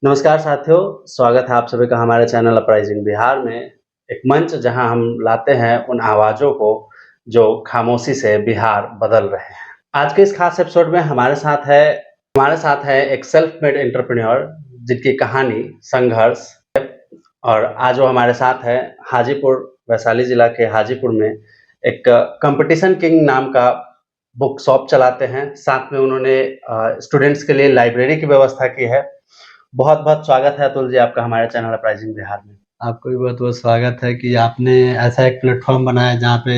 नमस्कार साथियों, स्वागत है आप सभी का हमारे चैनल अपराइजिंग बिहार में। एक मंच जहां हम लाते हैं उन आवाज़ों को जो खामोशी से बिहार बदल रहे हैं। आज के इस खास एपिसोड में हमारे साथ है एक सेल्फ मेड एंटरप्रेन्योर जिनकी कहानी, संघर्ष और आज वो हमारे साथ है हाजीपुर, वैशाली जिला के हाजीपुर में एक कॉम्पिटिशन किंग नाम का बुक शॉप चलाते हैं। साथ में उन्होंने स्टूडेंट्स के लिए लाइब्रेरी की व्यवस्था की है। बहुत-बहुत स्वागत है अतुल जी आपका हमारे चैनल अपराइजिंग बिहार में। आपको भी बहुत-बहुत स्वागत है कि आपने ऐसा एक प्लेटफ़ॉर्म बनाया जहाँ पे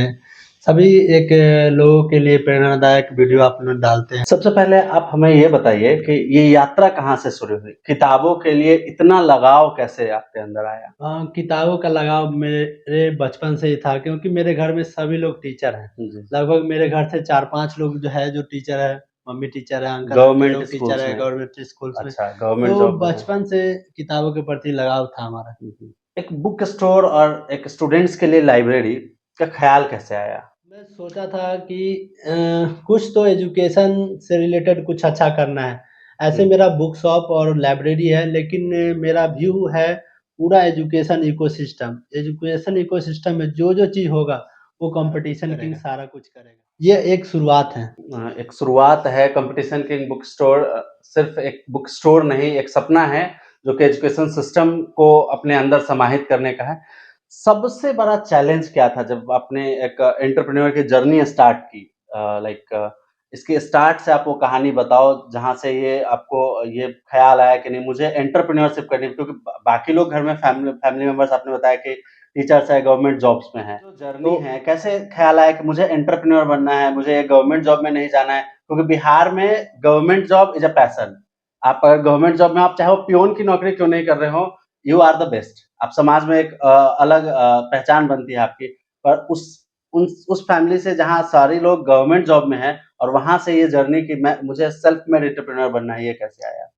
सभी एक लोगों के लिए प्रेरणादायक वीडियो आप लोग डालते हैं। सबसे पहले आप हमें ये बताइए कि ये यात्रा कहाँ से शुरू हुई? किताबों के लिए इतना लगाव कैसे आपके अंदर आया? किताबों का लगाव मेरे बचपन से ही था क्योंकि मेरे घर में सभी लोग टीचर हैं। जी। लगभग मेरे घर से 4-5 लोग जो टीचर है, मम्मी टीचर है, अंकल आंटी गवर्नमेंट लोग टीचर स्कूल्स है में। गवर्नमेंट स्कूल्स में। अच्छा, गवर्नमेंट तो जॉब में है। बचपन से किताबों के प्रति लगाव था हमारा। एक बुक स्टोर और एक स्टूडेंट्स के लिए लाइब्रेरी का ख़्याल कैसे आया? मैं सोचा था कि कुछ तो एजुकेशन से रिलेटेड कुछ अच्छा करना है। ऐसे मेरा बुक शॉप और लाइब्रेरी है लेकिन मेरा व्यू है पूरा एजुकेशन इकोसिस्टम। एजुकेशन इकोसिस्टम में जो-जो चीज़ होगा वो कॉम्पिटिशन किंग सारा कुछ करेगा। ये एक शुरुआत है। एक शुरुआत है कॉम्पिटिशन किंग बुक स्टोर सिर्फ़ एक बुक स्टोर नहीं, एक सपना है जो कि एजुकेशन सिस्टम को अपने अंदर समाहित करने का है। सबसे बड़ा चैलेंज क्या था जब आपने एक एंटरप्रेन्योर की जर्नी स्टार्ट की? इसके स्टार्ट से आप वो कहानी बताओ जहाँ से ये आपको ये ख़्याल आया कि नहीं मुझे एंटरप्रेन्योरशिप करनी है क्योंकि बाकी लोग घर में फैमिली फैमिली मेंबर्स आपने बताया कि टीचर्स है, गवर्नमेंट जॉब्स में हैं। जो जर्नी है, कैसे ख़्याल आया कि मुझे एंटरप्रेन्योर बनना है, मुझे गवर्नमेंट जॉब में नहीं जाना है? क्योंकि बिहार में government job is a passion. आप अगर गवर्नमेंट जॉब में आप चाहे वो पियून की नौकरी क्यों नहीं कर रहे हो, यू आर द बेस्ट। आप समाज में एक अलग पहचान बनती है आपकी। पर उस फैमिली से जहाँ सारे लोग गवर्नमेंट जॉब में हैं और वहाँ से ये जर्नी कि मैं मुझे सेल्फ मेड एंटरप्रेन्योर बनना है, ये कैसे आया?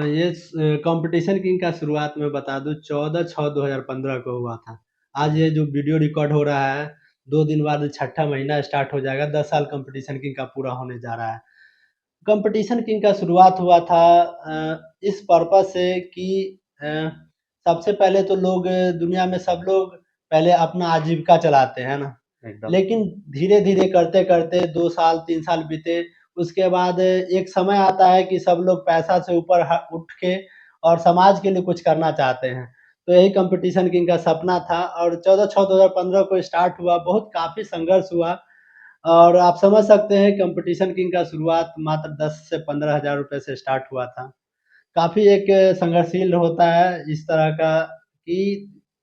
ये कॉम्पिटिशन किंग का शुरुआत मैं बता दूँ 14/6/2015 को हुआ था। आज ये जो वीडियो रिकॉर्ड हो रहा है, 2 दिन बाद छठा महीना स्टार्ट हो जाएगा, 10 साल कॉम्पिटिशन किंग का पूरा होने जा रहा है। कॉम्पिटिशन किंग का शुरुआत हुआ था इस पर्पज़ से कि अ, सबसे पहले तो लोग दुनिया में सब लोग पहले अपना आजीविका चलाते हैं ना? एकदम। लेकिन धीरे-धीरे करते-करते 2 साल 3 साल बीते, उसके बाद एक समय आता है कि सब लोग पैसा से ऊपर उठ के और समाज के लिए कुछ करना चाहते हैं। तो यही कॉम्पिटिशन किंग का सपना था और 14/6/2015 को स्टार्ट हुआ, बहुत काफ़ी संघर्ष हुआ और आप समझ सकते हैं कॉम्पिटिशन किंग का शुरुआत मात्र 10 से 15,000 रुपए से स्टार्ट हुआ था। काफ़ी एक संघर्षशील होता है इस तरह का कि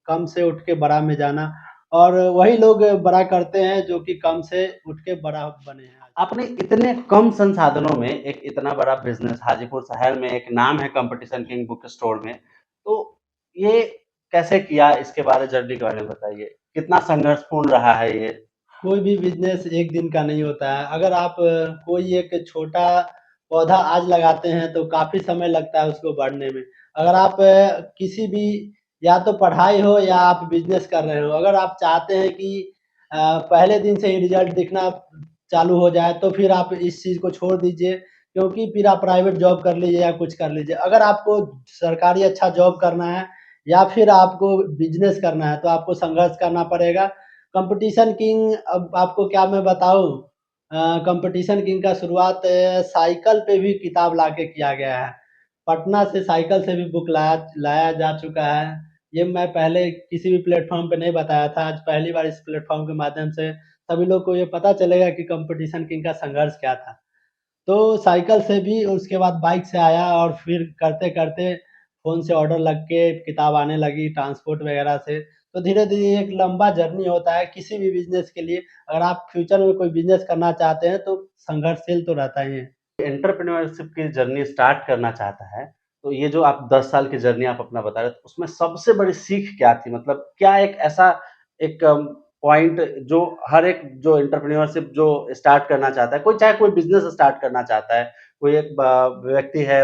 कम से उठ के बड़ा में जाना और वही लोग बड़ा करते हैं जो कि कम से उठ के बड़ा बने हैं आज। आपने इतने कम संसाधनों में एक इतना बड़ा बिज़नेस हाजीपुर शहर में एक नाम है कॉम्पिटिशन किंग बुक स्टोर में, तो ये कैसे किया? इसके बारे जर्नी के बारे में बताइए। कितना संघर्षपूर्ण रहा है ये? कोई भी बिज़नेस एक दिन का नहीं होता है। अगर आप कोई एक छोटा पौधा आज लगाते हैं तो काफ़ी समय लगता है उसको बढ़ने में। अगर आप किसी भी या तो पढ़ाई हो या आप बिज़नेस कर रहे हो, अगर आप चाहते हैं कि पहले दिन से ही रिज़ल्ट दिखना चालू हो जाए तो फिर आप इस चीज़ को छोड़ दीजिए क्योंकि फिर आप प्राइवेट जॉब कर लीजिए या कुछ कर लीजिए। अगर आपको सरकारी अच्छा जॉब करना है या फिर आपको बिज़नेस करना है तो आपको संघर्ष करना पड़ेगा। कॉम्पिटिशन किंग अब आपको क्या मैं बताऊँ कॉम्पिटिशन किंग का शुरुआत साइकिल पे भी किताब लाके किया गया है। पटना से साइकिल से भी बुक लाया लाया जा चुका है। ये मैं पहले किसी भी प्लेटफ़ॉर्म पे नहीं बताया था, आज पहली बार इस प्लेटफ़ॉर्म के माध्यम से सभी लोग को ये पता चलेगा कि कॉम्पिटिशन किंग का संघर्ष क्या था। तो साइकिल से भी उसके बाद बाइक से आया और फिर करते-करते फ़ोन से ऑर्डर लग के किताब आने लगी ट्रांसपोर्ट वगैरह से। तो धीरे-धीरे एक लंबा जर्नी होता है किसी भी बिज़नेस के लिए। अगर आप फ्यूचर में कोई बिज़नेस करना चाहते हैं तो संघर्षशील तो रहता ही है। एंटरप्रेन्योरशिप की जर्नी स्टार्ट करना चाहता है, तो ये जो आप 10 साल की जर्नी आप अपना बता रहे थे, उसमें सबसे बड़ी सीख क्या थी? मतलब क्या एक ऐसा एक पॉइंट जो हर एक जो एंटरप्रेन्योरशिप जो स्टार्ट करना चाहता है, कोई चाहे कोई बिज़नेस स्टार्ट करना चाहता है, कोई एक व्यक्ति है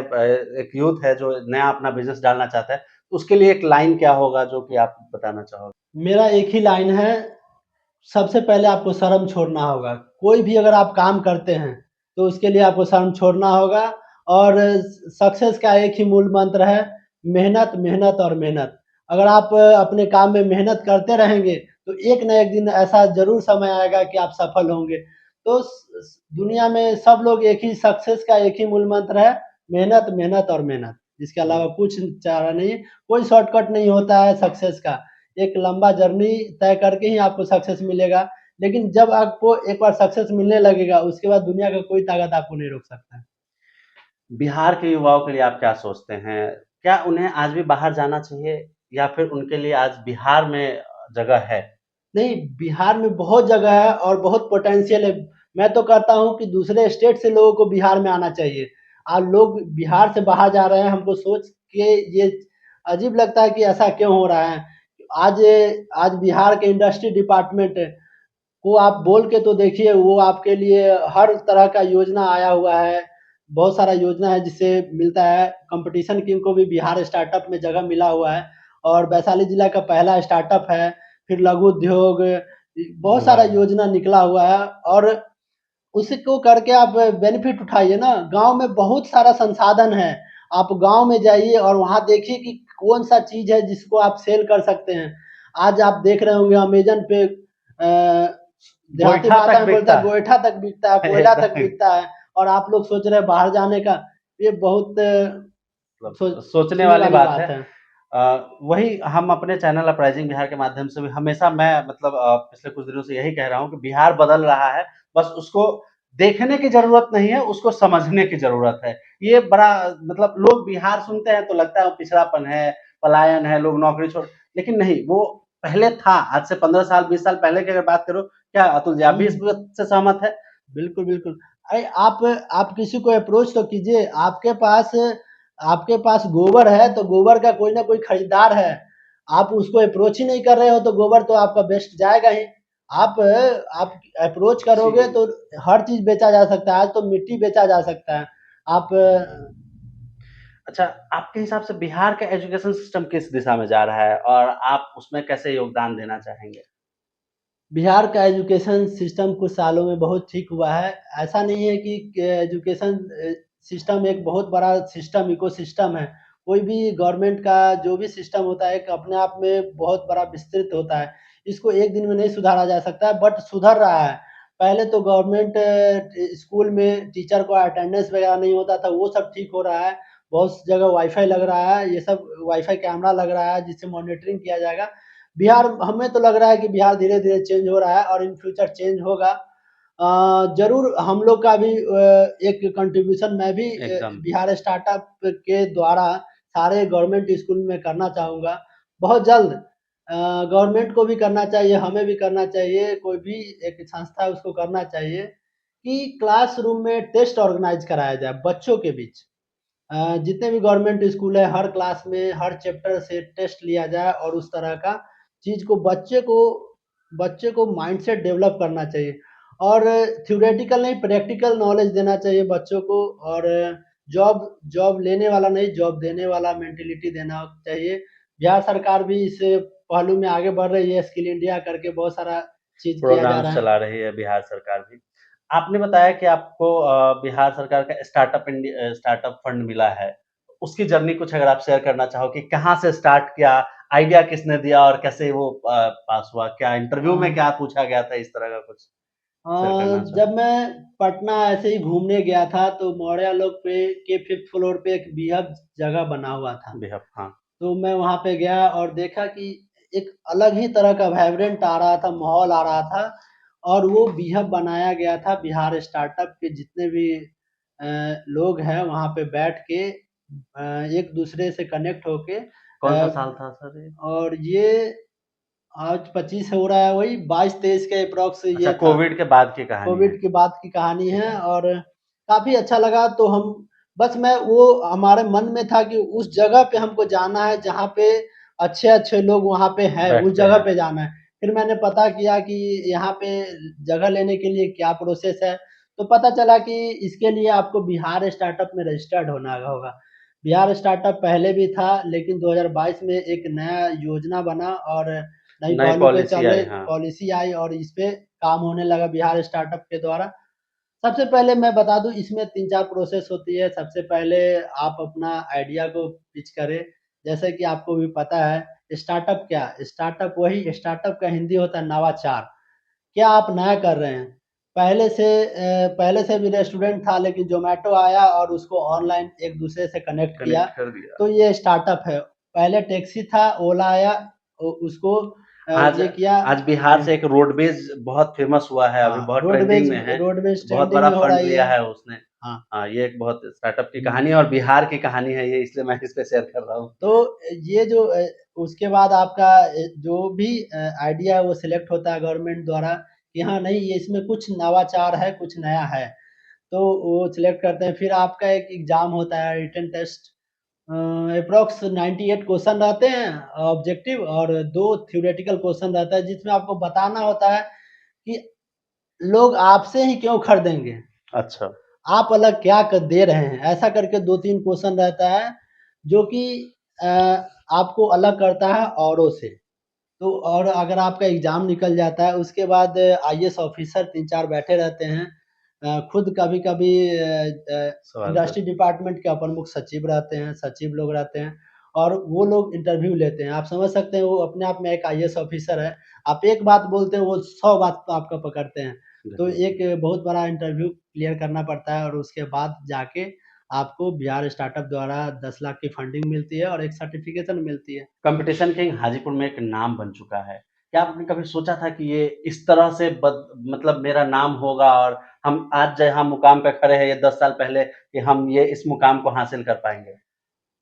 एक यूथ है जो नया अपना बिज़नेस डालना चाहता है, तो उसके लिए एक लाइन क्या होगा जो कि आप बताना चाहोगे? मेरा एक ही लाइन है सबसे पहले आपको शर्म छोड़ना होगा। कोई भी अगर आप काम करते हैं, तो उसके लिए आपको शर्म छोड़ना होगा और सक्सेस का एक ही मूल मंत्र है, मेहनत, मेहनत और मेहनत। अगर आप अपने काम में मेहनत करते रहेंगे, तो एक ना एक दिन ऐसा ज़रूर समय आएगा कि आप सफल होंगे। तो दुनिया में सब लोग एक ही सक्सेस का एक ही मूल मंत्र है, मेहनत, मेहनत और मेहनत। इसके अलावा कुछ चारा नहीं है, कोई शॉर्टकट नहीं होता है सक्सेस का। एक लंबा जर्नी तय करके ही आपको सक्सेस मिलेगा, लेकिन जब आपको एक बार सक्सेस मिलने लगेगा, उसके बाद दुनिया का कोई ताकत आपको नहीं रोक सकता है। बिहार के युवाओं के लिए आप क्या सोचते हैं? क्या उन्हें आज भी बाहर जाना चाहिए या फिर उनके लिए आज बिहार में जगह है? नहीं, बिहार में बहुत जगह है और बहुत पोटेंशियल है। मैं तो कहता हूँ कि दूसरे स्टेट से लोगों को बिहार में आना चाहिए। आज लोग बिहार से बाहर जा रहे हैं, हमको सोच के ये अजीब लगता है कि ऐसा क्यों हो रहा है। आज आज बिहार के इंडस्ट्री डिपार्टमेंट को आप बोल के तो देखिए, वो आपके लिए हर तरह का योजना आया हुआ है। बहुत सारा योजना है जिससे मिलता है। कंपटीशन किंग को भी बिहार स्टार्टअप में जगह मिला हुआ है और वैशाली जिला का पहला स्टार्टअप है। फिर लघु उद्योग, बहुत सारा वाह! योजना निकला हुआ है और उसको करके आप बेनिफिट उठाइए ना। गाँव में बहुत सारा संसाधन है। आप गाँव में जाइए और वहाँ देखिए कि कौन-सा चीज़ है जिसको आप सेल कर सकते हैं। आज आप देख रहे होंगे अमेज़न पे देहाती गोईठा भाषा तक में बोलता बिकता है गोईठा तक बिकता है, है कोयला तक एकदम बिकता है और आप लोग सोच रहे हैं बाहर जाने का। ये बहुत मतलब सोचने सोचने वाली वाली बात है। बात है। वही हम अपने चैनल अपराइजिंग बिहार के माध्यम से भी हमेशा मैं मतलब पिछले कुछ दिनों से यही कह रहा हूँ कि बिहार बदल रहा है, बस उसको देखने की ज़रूरत नहीं है, उसको समझने की ज़रूरत है। ये बड़ा मतलब लोग बिहार सुनते हैं तो लगता है पिछड़ापन है, पलायन है, लोग नौकरी छोड़ लेकिन नहीं, वो पहले था, आज से 15 साल, 20 साल पहले की अगर बात करो, क्या अतुल जी आप भी इस हुँ। बात से सहमत हैं? बिल्कुल, बिल्कुल। अरे आप किसी को अप्रोच तो कीजिए, आपके पास गोबर है, तो गोबर का कोई ना कोई खरीदार है। आप उसको अप्रोच ही नहीं कर रहे हो, तो गोबर तो आपका वेस्ट जाएगा ही। आप अप्रोच जी। करोगे तो हर चीज़ बेचा जा सकता है, आज तो मिट्टी बेचा जा सकता है। आप अच्छा, आपके हिसाब से बिहार का एजुकेशन सिस्टम किस दिशा में जा रहा है और आप उसमें कैसे योगदान देना चाहेंगे? बिहार का एजुकेशन सिस्टम कुछ सालों में बहुत ठीक हुआ है। ऐसा नहीं है कि एजुकेशन सिस्टम एक बहुत बड़ा सिस्टम इकोसिस्टम है। कोई भी गवर्नमेंट का जो भी सिस्टम होता है एक अपने आप में बहुत बड़ा विस्तृत होता है। इसको एक दिन में नहीं सुधारा जा सकता है बट सुधर रहा है। पहले तो गवर्नमेंट स्कूल में टीचर को अटेंडेंस वगैरह नहीं होता था, वो सब ठीक हो रहा है। बहुत जगह वाई-फाई लग रहा है, ये सब वाई-फाई कैमरा लग रहा है जिससे मॉनिटरिंग किया जाएगा। बिहार हमें तो लग रहा है कि बिहार धीरे-धीरे चेंज हो रहा है और इन फ्यूचर चेंज होगा। ज़रूर हम लोग का भी एक कंट्रीब्यूशन मैं भी एकदम। बिहार स्टार्टअप के द्वारा सारे गवर्नमेंट स्कूल में करना चाहूँगा। बहुत जल्द गवर्नमेंट को भी करना चाहिए, हमें भी करना चाहिए, कोई भी एक संस्था है उसको करना चाहिए कि क्लासरूम में टेस्ट ऑर्गनाइज़ कराया जाए बच्चों के बीच। जितने भी गवर्नमेंट स्कूल है हर क्लास में हर चैप्टर से टेस्ट लिया जाए और उस तरह का चीज़ को बच्चे को माइंडसेट डेवलप करना चाहिए और थ्योरेटिकल नहीं प्रैक्टिकल नॉलेज देना चाहिए बच्चों को और जॉब जॉब लेने वाला नहीं जॉब देने वाला मेंटालिटी देना चाहिए। बिहार सरकार भी इस पहलू में आगे बढ़ रही है, स्किल इंडिया करके बहुत सारा चीज़ किया जा प्रोग्राम्स रहा है। चला रही है बिहार सरकार भी। आपने बताया कि आपको बिहार सरकार का स्टार्टअप फंड मिला है। उसकी जर्नी कुछ अगर आप शेयर करना चाहो कि कहाँ से स्टार्ट किया, आइडिया किसने दिया और कैसे वो पास हुआ? क्या अ इंटरव्यू में क्या पूछा गया था इस तरह का कुछ शेयर करना जब चाहो? मैं पटना ऐसे ही घूमने गया था तो मौर्या लोक पे के 5th फ्लोर पे एक बीहब जगह बना हुआ था। बेहद हाँ, तो मैं वहाँ पे गया और देखा कि एक अलग ही तरह का वाइब्रेंट आ रहा था, माहौल आ रहा था और वो बीहब बनाया गया था बिहार स्टार्टअप के जितने भी लोग हैं वहाँ पे बैठ के एक-दूसरे से कनेक्ट होके कौन-सा साल था सर ये? और ये आज 25 हो रहा है वही 22-23 के एप्रॉक्स अच्छा ये था। कोविड के बाद की कहानी है। कोविड के बाद की कहानी ठीक है है। और काफ़ी अच्छा लगा तो हम बस मैं वो हमारे मन में था कि उस जगह पे हमको जाना है जहाँ पे अच्छे-अच्छे लोग वहाँ पे हैं, उस बैठते जगह हैं। पे जाना है। फिर मैंने पता किया कि यहाँ पे जगह लेने के लिए क्या प्रोसेस है, तो पता चला कि इसके लिए आपको बिहार स्टार्टअप में रजिस्टर्ड होना होगा। बिहार स्टार्टअप पहले भी था लेकिन 2022 में एक नया योजना बना और नई नई पहलों पे पॉलिसी चले आई, हाँ। पॉलिसी आई और इस पे काम होने लगा बिहार स्टार्टअप के द्वारा। सबसे पहले मैं बता दूँ इसमें 3-4 प्रोसेस होती है। सबसे पहले आप अपना आइडिया को पिच करें। जैसे कि आपको भी पता है स्टार्टअप क्या? स्टार्टअप का हिंदी होता है नवाचार। क्या आप नया कर रहे हैं? पहले से भी रेस्टोरेंट था लेकिन ज़ोमैटो आया और उसको ऑनलाइन एक-दूसरे से कनेक्ट किया, कनेक्ट कर दिया। तो ये स्टार्टअप है। पहले टैक्सी था, ओला आया उसको आज ये किया आज बिहार से एक रोडवेज बहुत फेमस हुआ है, अभी हाँ, बहुत ट्रेंडिंग में है। रोडवेज बहुत ट्रेंडिंग बड़ा में हो फंड रही लिया है। है उसने। हाँ। हाँ, ये एक बहुत स्टार्टअप की हुँ। कहानी है और बिहार की कहानी है ये, इसलिए मैं इस पे शेयर कर रहा हूँ। तो ये जो उसके बाद आपका जो भी आइडिया है वो सिलेक्ट होता है गवर्नमेंट द्वारा कि हाँ, नहीं ये इसमें कुछ नवाचार है, कुछ नया है। तो वो सिलेक्ट करते हैं, फिर आपका एक एग्ज़ाम होता है रिटन टेस्ट एप्रॉक्स 98 क्वेश्चन रहते हैं ऑब्जेक्टिव और 2 थ्योरेटिकल क्वेश्चन रहता है जिसमें आपको बताना होता है कि लोग आपसे ही क्यों खरीदेंगे? अच्छा। आप अलग क्या दे रहे हैं? ऐसा करके 2-3 क्वेश्चन रहता है, जो कि अ, आपको अलग करता है औरों से। तो और अगर आपका एग्ज़ाम निकल जाता है, उसके बाद आईएएस ऑफ़िसर 3-4 बैठे रहते हैं। खुद कभी-कभी सवाल कर। इंडस्ट्री डिपार्टमेंट के अपर मुख्य सचिव रहते हैं, सचिव लोग रहते हैं और वो लोग इंटरव्यू लेते हैं। आप समझ सकते हैं वो अपने आप में एक आईएएस ऑफ़िसर है। आप एक बात बोलते हैं, वो 100 बात आपका पकड़ते हैं। तो जी। एक बहुत बड़ा इंटरव्यू क्लियर करना पड़ता है और उसके बाद जाके आपको बिहार स्टार्टअप द्वारा 10 लाख की फंडिंग मिलती है और एक सर्टिफ़िकेशन मिलती है। कंपटीशन किंग हाजीपुर में एक नाम बन चुका है। क्या आपने कभी सोचा था कि ये इस तरह से मतलब मेरा नाम होगा और हम आज जहाँ मुकाम पे खड़े हैं ये 10 साल पहले कि हम ये इस मुकाम को हासिल कर पाएँगे?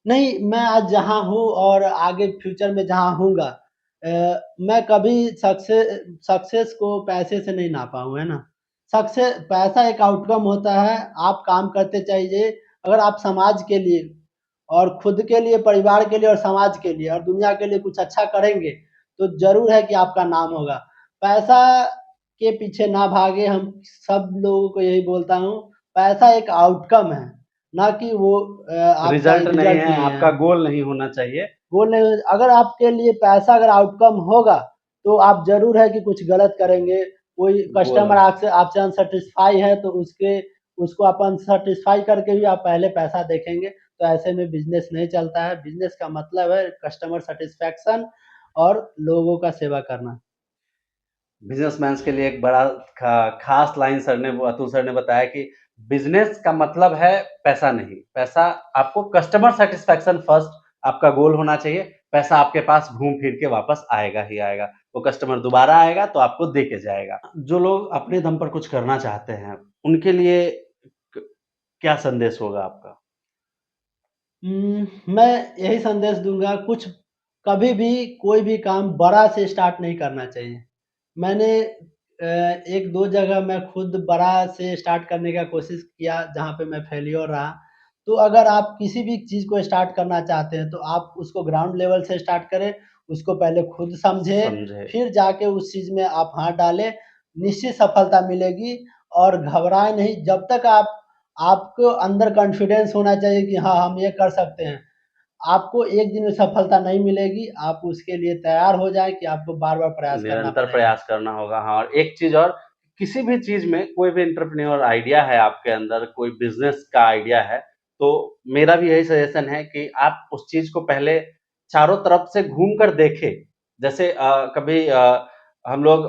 नहीं, मैं आज जहाँ हूँ और आगे फ्यूचर में जहाँ होऊँगा मैं कभी सक्सेस को पैसे से नहीं नापा हूँ, है ना? पैसा एक आउटकम होता है, आप काम करते जाइए, अगर आप समाज के लिए और खुद के लिए, परिवार के लिए और समाज के लिए और दुनिया के लिए कुछ अच्छा करेंगे, तो ज़रूर है कि आपका नाम होगा। पैसा के पीछे ना भागे, हम सब लोगों को यही बोलता हूँ, पैसा एक आउटकम है, ना कि वो आपका रिज़ल्ट नहीं रिज़ल्ट है, नहीं है। आपका गोल नहीं होना चाहिए। बोले अगर आपके लिए पैसा अगर आउटकम होगा, तो आप ज़रूर है कि कुछ गलत करेंगे। कोई गोल कस्टमर आपसे आपसे अनसैटिस्फाई है तो उसको आप अनसैटिस्फाई करके भी आप पहले पैसा देखेंगे, तो ऐसे में बिज़नेस नहीं चलता है। बिज़नेस का मतलब है कस्टमर सैटिस्फैक्शन और लोगों का सेवा करना। बिज़नेसमैन्स के लिए एक बड़ा ख़ास लाइन अतुल सर ने बताया कि बिज़नेस का मतलब है पैसा नहीं, पैसा आपको कस्टमर सैटिस्फैक्शन फर्स्ट आपका गोल होना चाहिए, पैसा आपके पास घूम फिर के वापस आएगा ही आएगा। वो कस्टमर दोबारा आएगा तो आपको दे के जाएगा। जो लोग अपने दम पर कुछ करना चाहते हैं, उनके लिए क क्या संदेश होगा आपका? मैं यही संदेश दूँगा कुछ कभी भी कोई भी काम बड़ा से स्टार्ट नहीं करना चाहिए। मैंने 1-2 जगह मैं खुद बड़ा से स्टार्ट करने का कोशिश किया जहाँ पे मैं फेल्योर रहा। तो अगर आप किसी भी चीज़ को स्टार्ट करना चाहते हैं तो आप उसको ग्राउंड लेवल से स्टार्ट करें, उसको पहले खुद समझें, समझे। फिर जाके उस चीज़ में आप हाथ डालें, निश्चित सफलता मिलेगी और घबराएँ नहीं जब तक आपको अंदर कॉन्फिडेंस होना चाहिए कि हाँ, हम ये कर सकते हैं। आपको एक दिन में सफलता नहीं मिलेगी, आप उसके लिए तैयार हो जाएँ कि आपको बार-बार प्रयास करना निरंतर पड़ेगा। प्रयास करना होगा। हाँ, और एक चीज़ और, किसी भी चीज़ में कोई भी एंटरप्रेन्योर आइडिया है आपके अंदर, कोई बिज़नेस का आइडिया है, तो मेरा भी यही सजेशन है कि आप उस चीज़ को पहले चारों तरफ से घूम कर देखें। जैसे कभी हम लोग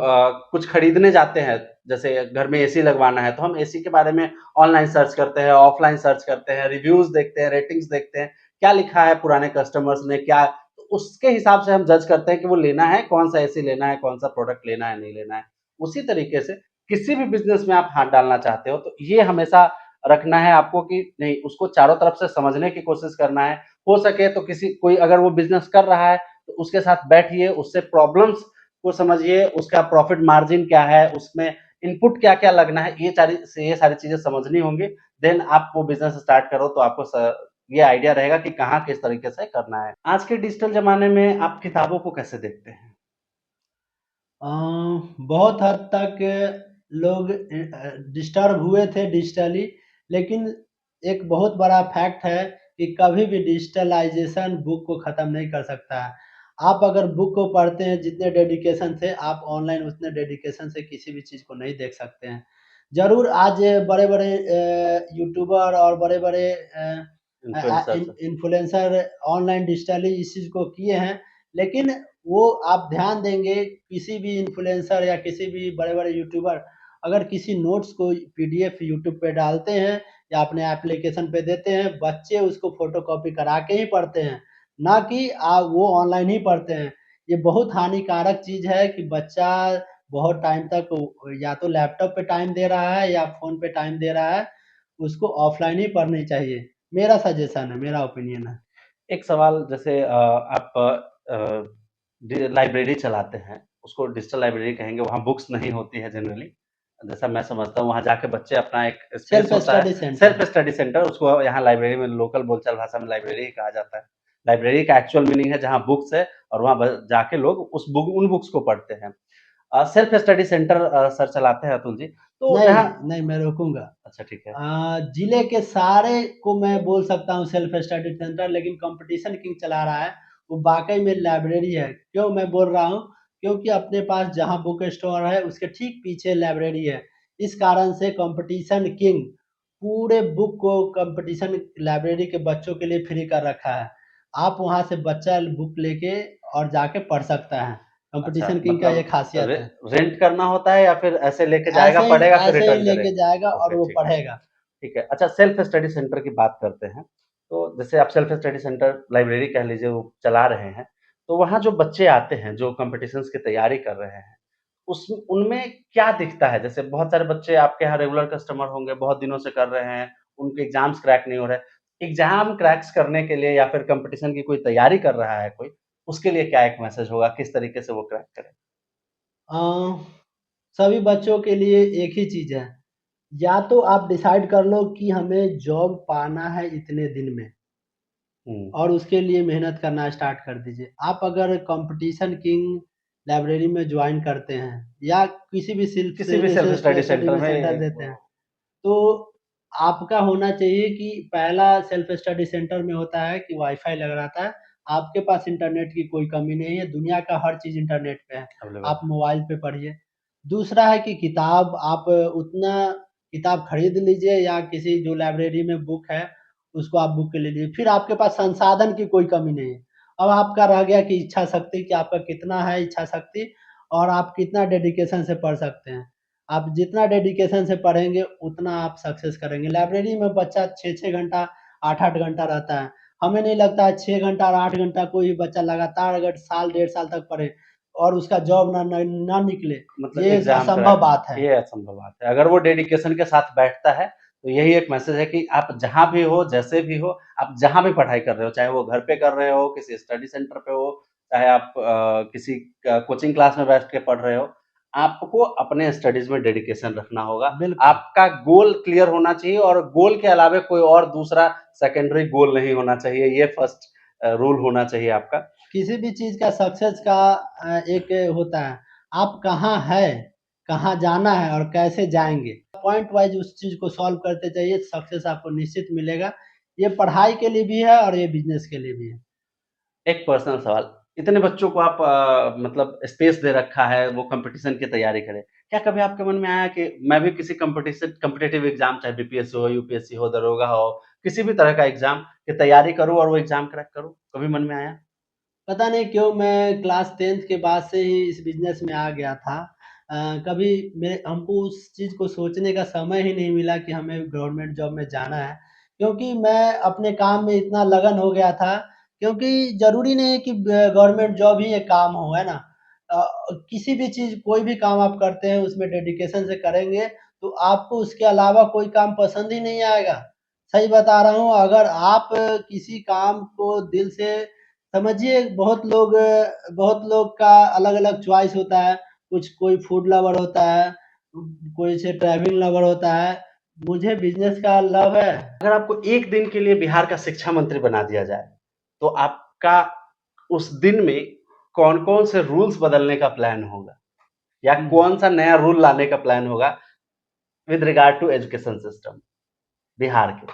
कुछ खरीदने जाते हैं, जैसे घर में एसी लगवाना है, तो हम एसी के बारे में ऑनलाइन सर्च करते हैं, ऑफलाइन सर्च करते हैं, रिव्यूज़ देखते हैं, रेटिंग्स देखते हैं, क्या लिखा है पुराने कस्टमर्स ने, क्या तो उसके हिसाब से हम जज करते हैं कि वो लेना है, कौन-सा एसी लेना है, कौन-सा प्रोडक्ट लेना है, नहीं लेना है। उसी तरीके से किसी भी बिज़नेस में आप हाथ डालना चाहते हो, तो ये हमेशा रखना है आपको कि नहीं, उसको चारों तरफ से समझने की कोशिश करना है। हो सके तो कोई अगर वो बिज़नेस कर रहा है, तो उसके साथ बैठिए, उससे प्रॉब्लम्स को समझिए, उसका प्रॉफिट मार्जिन क्या है, उसमें इनपुट क्या-क्या लगना है, ये सारी चीज़ें समझनी होंगी। देन आप वो बिज़नेस स्टार्ट करो तो आपको ये आइडिया रहेगा कि कहाँ किस तरीके से करना है। आज के डिजिटल ज़माने में आप किताबों को कैसे देखते हैं? अ, बहुत हद तक लोग डिस्टर्ब हुए थे डिजिटली, लेकिन एक बहुत बड़ा फैक्ट है कि कभी भी डिजिटलाइज़ेशन बुक को ख़त्म नहीं कर सकता है। आप अगर बुक को पढ़ते हैं जितने डेडिकेशन से, आप ऑनलाइन उतने डेडिकेशन से किसी भी चीज़ को नहीं देख सकते हैं। ज़रूर आज बड़े-बड़े यूट्यूबर और बड़े-बड़े इन्फ्लुएंसर्स। इन्फ्लुएंसर ऑनलाइन डिजिटली इस चीज़ को किए हैं, लेकिन वो आप ध्यान देंगे किसी भी इन्फ्लुएंसर या किसी भी बड़े-बड़े यूट्यूबर अगर किसी नोट्स को पीडीएफ यूट्यूब पे डालते हैं या अपने एप्लीकेशन पे देते हैं, बच्चे उसको फ़ोटोकॉपी करा के ही पढ़ते हैं, ना कि वो ऑनलाइन ही पढ़ते हैं। ये बहुत हानिकारक चीज़ है कि बच्चा बहुत टाइम तक या तो लैपटॉप पे टाइम दे रहा है या फ़ोन पे टाइम दे रहा है, उसको ऑफ़लाइन ही पढ़नी चाहिए। मेरा सजेशन है, मेरा ओपिनियन है। एक सवाल जैसे आप लाइब्रेरी चलाते हैं, उसको डिजिटल लाइब्रेरी कहेंगे, वहाँ बुक्स नहीं होती है जनरली, जैसा मैं समझता हूँ। वहाँ जाके बच्चे अपना एक स्पेस सेल्फ होता है, study centre. Self study centre, उसको यहाँ लाइब्रेरी में लोकल बोलचाल भाषा में लाइब्रेरी ही कहा जाता है। लाइब्रेरी का एक्चुअल मीनिंग है जहाँ बुक्स है और वहाँ जाके लोग उन बुक्स को पढ़ते हैं। सेल्फ स्टडी सेंटर सर चलाते हैं अतुल जी, तो नहीं, यहाँ। नहीं मैं रोकूँगा। अच्छा, ठीक है। जिले के सारे को मैं बोल सकता हूँ सेल्फ स्टडी सेंटर, लेकिन कॉम्पिटिशन किंग चला रहा है, वो वाक़ई में लाइब्रेरी है। क्यों मैं बोल रहा हूँ? क्योंकि अपने पास जहाँ बुक स्टोर है, उसके ठीक पीछे लाइब्रेरी है। इस कारण से कॉम्पिटिशन किंग पूरे बुक को कॉम्पिटिशन लाइब्रेरी के बच्चों के लिए फ्री कर रखा है। आप वहाँ से बच्चा बुक लेके और जाके पढ़ सकता है। अच्छा, कॉम्पिटिशन किंग का ये मतलब ख़ासियत है। रेंट करना होता है या फिर ऐसे लेके जाएगा, पढ़ेगा फिर ऐसे ही रिटर्न लेके जाएगा करेगा? और ओके, वो ठीक है। पढ़ेगा। ठीक है। अच्छा, सेल्फ स्टडी सेंटर की बात करते हैं। तो जैसे आप सेल्फ स्टडी सेंटर लाइब्रेरी कह लीजिए वो चला रहे हैं, तो वहाँ जो बच्चे आते हैं, जो कॉम्पिटिशन्स की तैयारी कर रहे हैं, उस उनमें क्या दिखता है? जैसे बहुत सारे बच्चे आपके यहाँ रेगुलर कस्टमर होंगे, बहुत दिनों से कर रहे हैं, उनके एग्ज़ाम्स क्रैक नहीं हो रहे। एग्ज़ाम क्रैक्स करने के लिए या फिर कॉम्पिटिशन की कोई तैयारी कर रहा है कोई, उसके लिए क्या एक मैसेज होगा? किस तरीके से वो क्रैक करे? अ, सभी बच्चों के लिए एक ही चीज़ है, या तो आप डिसाइड कर लो कि हमें जॉब पाना है इतने दिन में हुँ। और उसके लिए मेहनत करना स्टार्ट कर दीजिए। आप अगर कॉम्पिटिशन किंग लाइब्रेरी में जॉइन करते हैं या किसी भी किसी भी सेल्फ स्टडी स्टडी सेंटर में सेंटर में देते हैं, तो आपका होना चाहिए कि पहला सेल्फ स्टडी सेंटर में होता है कि वाईफ़ाई लगा रहता है, आपके पास इंटरनेट की कोई कमी नहीं है, दुनिया का हर चीज़ इंटरनेट पे है, अवेलेबल आप है। मोबाइल पे पढ़िए। दूसरा है कि किताब आप उतना किताब खरीद लीजिए या किसी जो लाइब्रेरी में बुक है, उसको आप बुक के ले लीजिए। फिर आपके पास संसाधन की कोई कमी नहीं है। अब आपका रह गया कि इच्छा शक्ति कि आपका कितना है इच्छा शक्ति और आप कितना डेडिकेशन से पढ़ सकते हैं। आप जितना डेडिकेशन से पढ़ेंगे, उतना आप सक्सेस करेंगे। लाइब्रेरी में बच्चा 6-6 घंटा, 8-8 घंटा रहता है। हमें नहीं लगता है 6 घंटा और 8 घंटा कोई बच्चा लगातार अगर साल, डेढ़ साल तक पढ़े और उसका जॉब ना निकले, मतलब ये एग्ज़ाम असंभव क्रैक ना, बात है। ये असंभव बात है। अगर वो डेडिकेशन के साथ बैठता है, तो यही एक मैसेज है कि आप जहाँ भी हो, जैसे भी हो, आप जहाँ भी पढ़ाई कर रहे हो, चाहे वो घर पे कर रहे हो, किसी स्टडी सेंटर पे हो, चाहे आप किसी क कोचिंग क्लास में बैठ के पढ़ रहे हो, आपको अपने स्टडीज़ में डेडिकेशन रखना होगा। बिल्कुल। आपका गोल क्लियर होना चाहिए और गोल के अलावे कोई और दूसरा सेकेंडरी गोल नहीं होना चाहिए। ये फर्स्ट रूल होना चाहिए आपका। किसी भी चीज़ का सक्सेस का एक होता है, आप कहाँ हैं, कहाँ जाना है और कैसे जाएँगे। पॉइंट वाइज़ उस चीज़ को सॉल्व करते जाइए, सक्सेस आपको निश्चित मिलेगा। ये पढ़ाई के लिए भी है और ये बिज़नेस के लिए भी है। एक पर्सनल सवाल, इतने बच्चों को आप मतलब स्पेस दे रखा है, वो कॉम्पिटिशन की तैयारी करें। क्या कभी आपके मन में आया कि मैं भी किसी कॉम्पिटिटिव एग्ज़ाम, चाहे बीपीएससी हो, यूपीएससी हो, दरोगा हो, किसी भी तरह का एग्ज़ाम की तैयारी करूँ और वो एग्ज़ाम क्रैक करूँ? कभी मन में आया? पता नहीं क्यों मैं क्लास 10th के बाद से ही इस बिज़नेस में आ गया था। कभी मेरे हमको उस चीज़ को सोचने का समय ही नहीं मिला कि हमें गवर्नमेंट जॉब में जाना है। क्योंकि मैं अपने काम में इतना लगन हो गया था, क्योंकि ज़रूरी नहीं है कि गवर्नमेंट जॉब ही एक काम हो, है ना? अ, किसी भी चीज़ कोई भी काम आप करते हैं उसमें डेडिकेशन से करेंगे, तो आपको उसके अलावा कोई काम पसंद ही नहीं आएगा। सही बता रहा हूँ, अगर आप किसी काम को दिल से समझिए बहुत लोग का अलग-अलग चॉइस होता है, कोई फूड लवर होता है, कोई से ट्रैवलिंग लवर होता है, मुझे बिज़नेस का लव है। अगर आपको एक दिन के लिए बिहार का शिक्षा मंत्री बना दिया जाए, तो आपका उस दिन में कौन-कौन से रूल्स बदलने का प्लान होगा? या हुँ। कौन-सा नया रूल लाने का प्लान होगा with regard to education system Bihar के?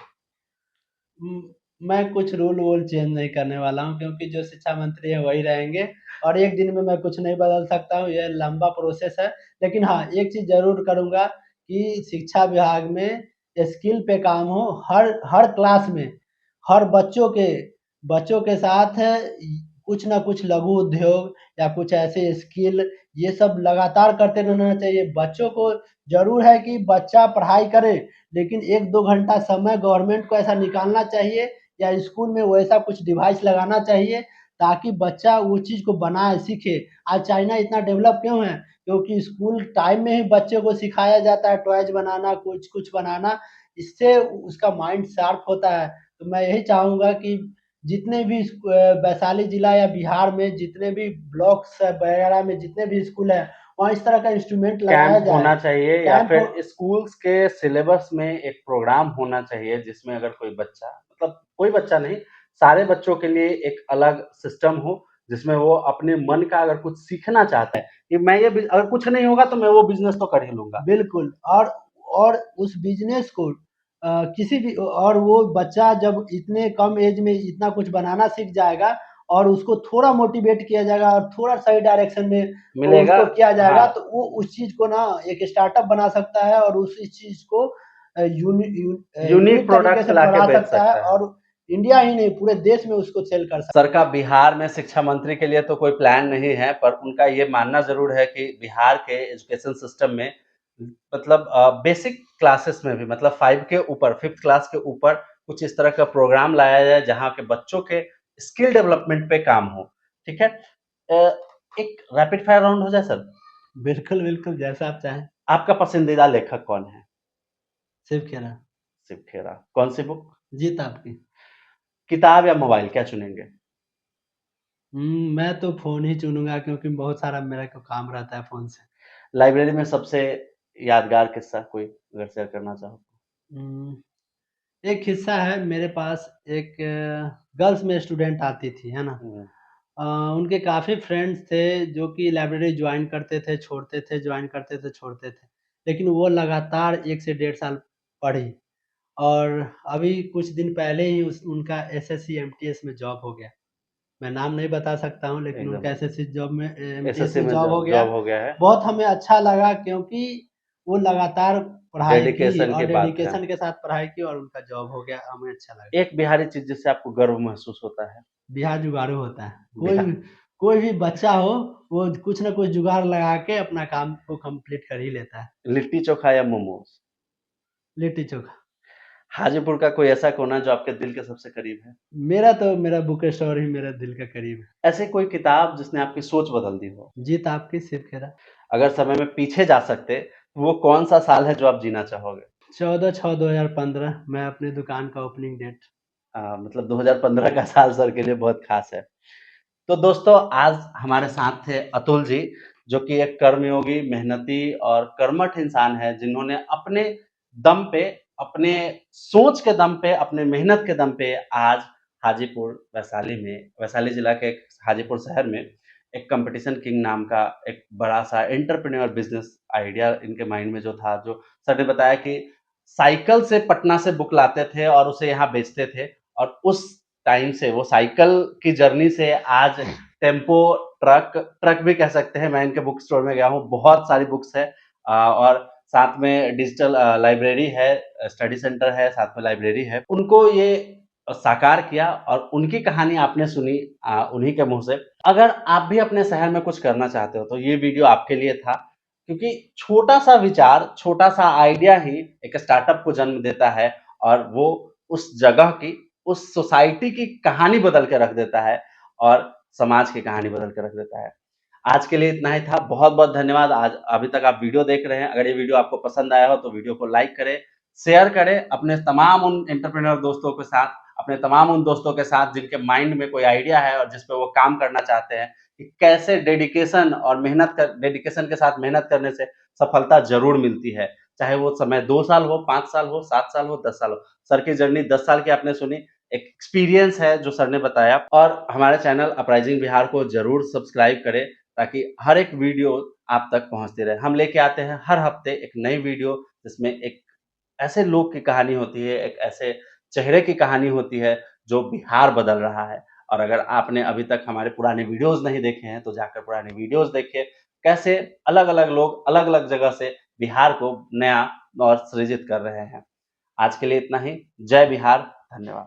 उम, मैं कुछ रूल-वूल चेंज नहीं करने वाला हूँ क्योंकि जो शिक्षा मंत्री हैं वही रहेंगे और एक दिन में मैं कुछ नहीं बदल सकता हूँ, ये लंबा प्रोसेस है। लेकिन हाँ, एक चीज़ ज़रूर करूँगा कि शिक्षा विभाग में स्किल पे काम हो, हर क्लास में, हर बच्चों के साथ कुछ ना कुछ लघु उद्योग या कुछ ऐसे स्किल, ये सब लगातार करते रहना चाहिए। बच्चों को ज़रूर है कि बच्चा पढ़ाई करे, लेकिन 1-2 घंटा समय गवर्नमेंट को ऐसा निकालना चाहिए या स्कूल में वैसा कुछ डिवाइस लगाना चाहिए, ताकि बच्चा वो चीज़ को बनाए, सीखे। आज चाइना इतना डेवलप क्यों है? क्योंकि स्कूल टाइम में ही बच्चे को सिखाया जाता है टॉयज़ बनाना, कुछ-कुछ बनाना, इससे उसका माइंड शार्प होता है। तो मैं यही चाहूँगा कि जितने भी वैशाली जिला या बिहार में जितने भी ब्लॉक्स वगैरह में जितने भी स्कूल हैं, वहाँ इस तरह का इंस्ट्रूमेंट लगाया कैंप जाए। होना चाहिए या कैंप हो फिर स्कूल्स के सिलेबस में एक प्रोग्राम होना चाहिए जिसमें अगर कोई बच्चा, मतलब कोई बच्चा नहीं, सारे बच्चों के लिए एक अलग सिस्टम हो जिसमें वो अपने मन का अगर कुछ सीखना चाहता है कि मैं ये अगर कुछ नहीं होगा तो मैं वो बिजनेस तो कर ही लूंगा। बिल्कुल। और उस बिज़नेस को किसी भी और वो बच्चा जब इतने कम एज में इतना कुछ बनाना सीख जाएगा और उसको थोड़ा मोटिवेट किया जाएगा और थोड़ा सही डायरेक्शन में मिलेगा। उसको किया जाएगा, हाँ, तो वो उस चीज़ को ना एक स्टार्टअप बना सकता है और उस इस चीज़ को यूनिक यूनिक तरीके प्रोडक्ट्स से लाके बढ़ा बेच सकता है सकता है। और इंडिया ही नहीं पूरे देश में उसको सेल कर सकता सर का बिहार में शिक्षा मंत्री के लिए तो कोई प्लान नहीं है, पर उनका ये मानना ज़रूर है कि बिहार के एजुकेशन सिस्टम में मतलब बेसिक क्लासेस में भी, मतलब 5 के ऊपर, 5th क्लास के ऊपर कुछ इस तरह का प्रोग्राम लाया जाए जहाँ के बच्चों के स्किल डेवलपमेंट पे काम हो। ठीक है? एक रैपिड फायर राउंड हो जाए सर? है। बिल्कुल, बिल्कुल, जैसा आप चाहें। आपका पसंदीदा लेखक कौन है? सिर्फ खेला। शिव खेरा। कौन सी बुक? जीत आपकी। किताब या मोबाइल, क्या चुनेंगे? मैं तो फ़ोन ही चुनूँगा क्योंकि बहुत सारा मेरा को काम रहता है फ़ोन से। लाइब्रेरी में सबसे यादगार किस्सा कोई अगर शेयर करना चाहो? उम, एक किस्सा है मेरे पास एक गर्ल्स में स्टूडेंट आती थी, है ना? हुँ। अ, उनके काफ़ी फ्रेंड्स थे जो कि लाइब्रेरी जॉइन करते थे, छोड़ते थे, जॉइन करते थे, छोड़ते थे। लेकिन वो लगातार 1 से डेढ़ साल पढ़ी और अभी कुछ दिन पहले ही उस उनका एसएससी एमटीएस में जॉब हो गया। मैं नाम नहीं बता सकता हूँ लेकिन उनका एकदम। एसएससी जॉब में एमटीएस एसएससी में में जॉब हो गया। जॉब हो गया है। बहुत हमें अच्छा लगा क्योंकि वो लगातार पढ़ाई की डेडिकेशन की और बात है। डेडिकेशन के साथ पढ़ाई की और उनका जॉब हो गया, हमें अच्छा लगा। एक बिहारी चीज़ जिससे आपको गर्व महसूस होता है? बिहार जुगाड़ू होता है। बिहार कोई भी बच्चा हो, वो कुछ न कुछ जुगाड़ लगा के अपना काम को कंप्लीट कर ही लेता है। लिट्टी चोखा या मोमोज़? लिट्टी चोखा। हाजीपुर का कोई ऐसा कोना जो आपके दिल के सबसे करीब है? मेरा बुक स्टोर ही मेरे दिल के करीब है। ऐसी कोई किताब जिसने आपकी सोच बदल दी हो? जीत आपकी सिर खेरा। अगर समय में पीछे जा सकते, तो वो कौन-सा साल है जो आप जीना चाहोगे? 14/6/2015 मैं अपनी दुकान का ओपनिंग डेट। मतलब 2015 का साल सर के लिए बहुत ख़ास है। तो दोस्तों, आज हमारे साथ थे अतुल जी, जो कि एक कर्मयोगी, मेहनती और कर्मठ इंसान है, जिन्होंने अपने दम पे, अपने सोच के दम पे, अपने मेहनत के दम पे आज हाजीपुर वैशाली में, वैशाली जिला के एक हाजीपुर शहर में एक कॉम्पिटिशन किंग नाम का एक बड़ा-सा एंटरप्रेन्योर बिज़नेस आइडिया इनके माइंड में जो था, जो सर ने बताया कि साइकिल से पटना से बुक लाते थे और उसे यहाँ बेचते थे, और उस टाइम से वो साइकिल की जर्नी से आज टेम्पो, ट्रक भी कह सकते हैं। मैं इनके बुक स्टोर में गया हूँ, बहुत सारी बुक्स है, और साथ में डिजिटल लाइब्रेरी है, स्टडी सेंटर है, साथ में लाइब्रेरी है। उनको ये साकार किया और उनकी कहानी आपने सुनी उन्हीं के मुँह से। अगर आप भी अपने शहर में कुछ करना चाहते हो तो ये वीडियो आपके लिए था, क्योंकि छोटा-सा विचार, छोटा-सा आइडिया ही एक स्टार्टअप को जन्म देता है, और वो उस जगह की, उस सोसाइटी की कहानी बदल के रख देता है और समाज की कहानी बदल के रख देता है। आज के लिए इतना ही था। बहुत-बहुत धन्यवाद। आज अभी तक आप वीडियो देख रहे हैं। अगर ये वीडियो आपको पसंद आया हो तो वीडियो को लाइक करें, शेयर करें अपने तमाम उन एंटरप्रेन्योर दोस्तों के साथ, अपने तमाम उन दोस्तों के साथ जिनके माइंड में कोई आइडिया है और जिस पे वो काम करना चाहते हैं कि कैसे डेडिकेशन के साथ मेहनत करने से सफलता ज़रूर मिलती है। चाहे वो समय 2 साल हो, 5 साल हो, 7 साल हो, 10 साल हो। सर की जर्नी 10 साल की आपने सुनी, एक एक्सपीरियंस है जो सर ने बताया, और हमारे चैनल अपराइजिंग बिहार को ज़रूर सब्सक्राइब करें ताकि हर एक वीडियो आप तक पहुँचती रहे। हम लेके आते हैं हर हफ्ते एक नई वीडियो, जिसमें एक ऐसे लोग की कहानी होती है, एक ऐसे चेहरे की कहानी होती है जो बिहार बदल रहा है। और अगर आपने अभी तक हमारे पुराने वीडियोज़ नहीं देखे हैं तो जाकर पुराने वीडियोज़ देखिए, कैसे अलग-अलग लोग अलग-अलग जगह से बिहार को नया और सृजित कर रहे हैं। आज के लिए इतना ही। जय बिहार। धन्यवाद।